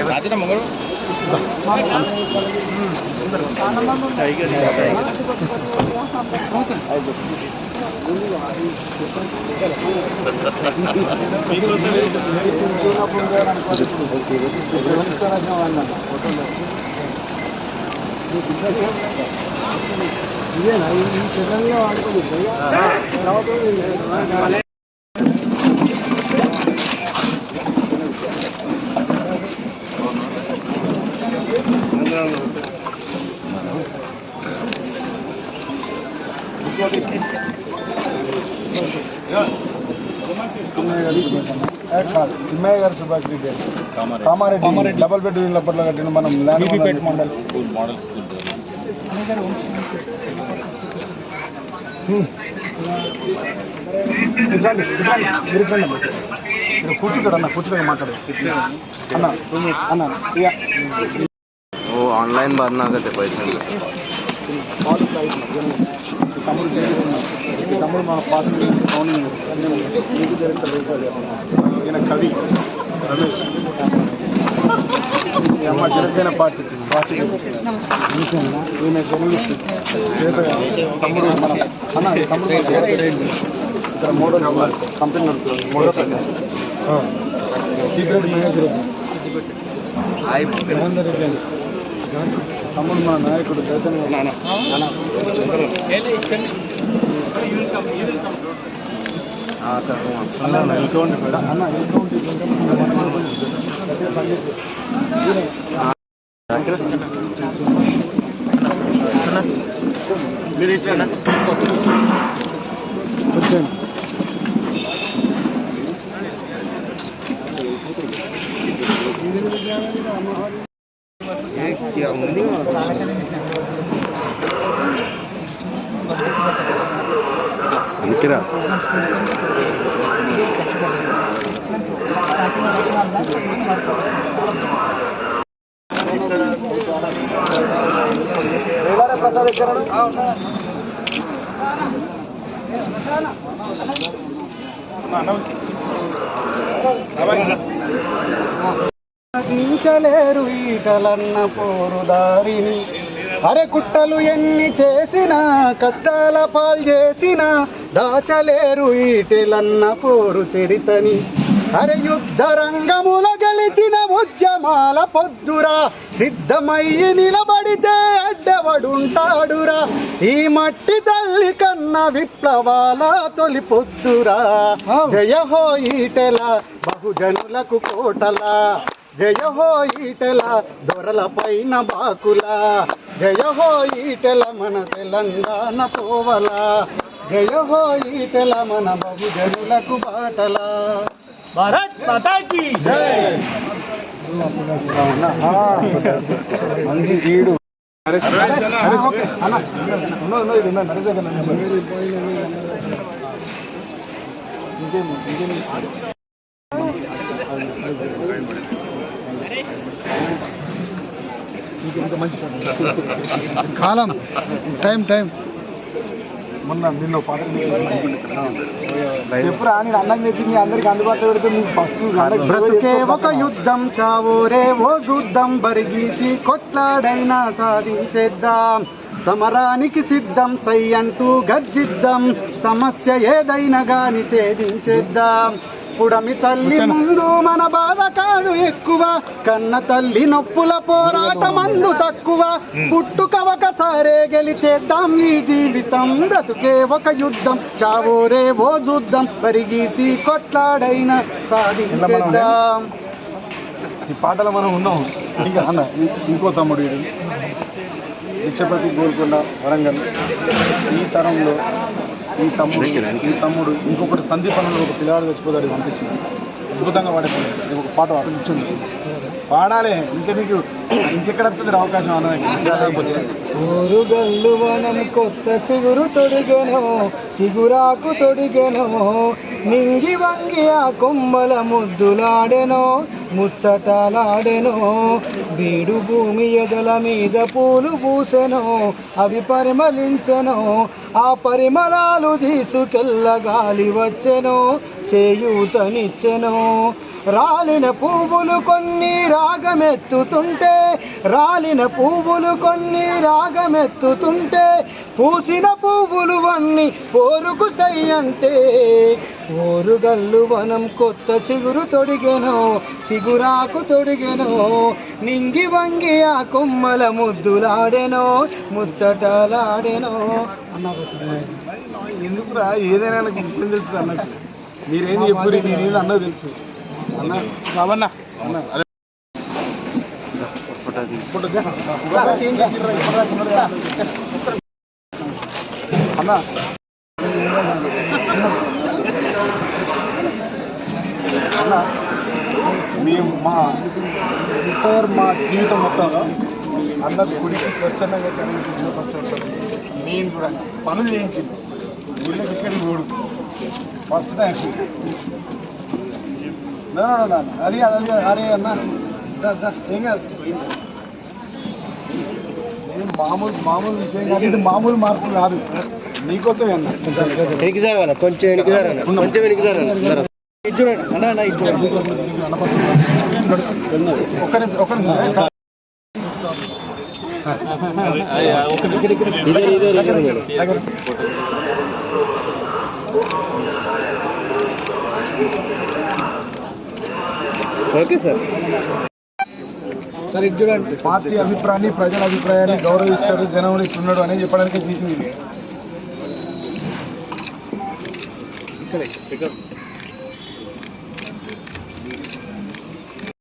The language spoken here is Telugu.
రాజన మంగళ ఇదేనా ఈ శరీరంలో ఆడుకోదు తిమ్మయ్య గారు సుభాష్ రెడ్డి కామారెడ్డి డబల్ బెడ్రూమ్ అప్పట్లో కట్టిన మనం మోడల్ స్కూల్ మోడల్ స్కూల్ కూర్చుంటాడు అన్న కూర్చుని మాట్లాడు అన్న అన్న वो ऑनलाइन भरना करते पैसे తమ్ముడు మా పార్టీ సౌండ్ ఈయన కవి రమేష్ అమ్మ జనసేన పార్టీ ఈయన జర్నలిస్ట్ తమ్ముడు మన అన్న తమ్ముడు ఇక్కడ model company model secret manager Mahender Reddy తమ్ముడు మన నాయకుడు చైతన్య మీరు ఇట్లా అందుకేరా ప్రసాద్ ఎక్కడ దించలేరు ఈటలన్న పోరుదారిని అరే కుట్టలు ఎన్ని చేసినా కష్టాల పాలు చేసినా దాచలేరు ఈటలన్న పోరు చరితని అరే యుద్ధ రంగముల గెలిచిన ఉద్యమాల పొద్దురా సిద్ధమయ్యి నిలబడితే అడ్డవడుంటాడురా ఈ మట్టి తల్లి కన్న విప్లవాల తొలి పొద్దురా జయ హో ఈటెల బహుజనులకు కోటలా జయ హో ఈటెల దొరల పైన బాకులా జయ హో ఈటెల మన తెలంగాణ పోవలా జయ హో ఈటెల మన బహుజనులకు బాటలా భారత్ మాతా కీ జై మంచి వీడు కాలం టైం మొన్న నిన్న పాట చెప్పురా నేను అన్నం తెచ్చి మీ అందరికి అందుబాటులో పెడితే మీకు ఫస్ట్ బ్రతుకే ఒక యుద్ధం చావోరే ఓ చూద్దాం బరిగీసి కొట్లాడైనా సాధించేద్దాం సమరానికి సిద్ధం సై అంటూ గర్జిద్దాం సమస్య ఏదైనా గాని ఛేదించేద్దాం పుడమి తల్లి ముందు మన బాధ కాదు ఎక్కువ కన్న తల్లి నొప్పుల పోరాటమందు తక్కువ పుట్టుక ఒకసారే గెలిచేద్దాం ఈ జీవితం బ్రతుకే ఒక యుద్ధం చావోరే ఓ చూద్దాం పరిగీసి కొట్లాడైనా సాధించేద్దాం ఈ పాటలు మనం ఉన్నాం ఇంకా అన్న ఇంకో తమ్ముడు ఇది భిక్షపతి గోల్కొండ వరంగల్ ఈ తరంలో ఈ తమ్ముడు ఇంకొకటి సందీపంలో ఒక పిల్లాడు చచ్చిపోతాడు పంపించింది అద్భుతంగా పాడేది ఒక పాట ఇచ్చింది పాడాలి ఇంకా నీకు ఇంకెక్కడ వస్తుంది అవకాశం అన్నపోతే ఊరుగల్లు వనం కొత్త చిగురు తొడిగెను చిగురాకు తొడిగెను నింగి వంగి ఆ కొమ్మల ముద్దులాడెను ముచ్చటలాడెను. బీడు భూమి ఎదల మీద పూలు పూసెను, అవి పరిమళించెను. ఆ పరిమళాలు తీసుకెళ్ళ గాలి వచ్చెను, చేయూతనిచ్చెను. రాలిన పువ్వులు కొన్ని రాగమెత్తుతుంటే, రాలిన పువ్వులు కొన్ని రాగమెత్తుతుంటే, పూసిన పువ్వులు అన్ని పోరుకు సై అంటే, ఓరుగల్లు వనం కొత్త చిగురు తొడిగెను, చిగురాకు తొడిగెను. నింగి వంగి ఆ కొమ్మల ముద్దులాడెను, ముచ్చటలాడెను అన్నారు. ఎందుకురా ఏదైనా నాకు విషయం తెలుసు అన్నట్టు, మీరేంది ఎప్పుడు నేనేది అన్నది తెలుసు అన్న బాబన్న అన్న అన్న అన్న మేము మా ఎంటైర్ మా జీవితం మొత్తంలో అన్న గుడికి స్వచ్ఛందంగా నేను కూడా పనులు చేయించింది గుడిలోకి ఎక్కడికి పోడు ఫస్ట్ టైం. అది అది అరే అన్న ఏం కాదు, మామూలు విషయం కాదు, ఇది మామూలు మార్పు కాదు, నీకోసమే అన్న. కొంచెం ఒక్క నిమిషం ఓకే సార్. సార్ ఇది చూడండి, పార్టీ అభిప్రాయాన్ని ప్రజల అభిప్రాయాన్ని గౌరవిస్తాడు, జనంలో ఇట్లున్నాడు అని చెప్పడానికి చేసింది.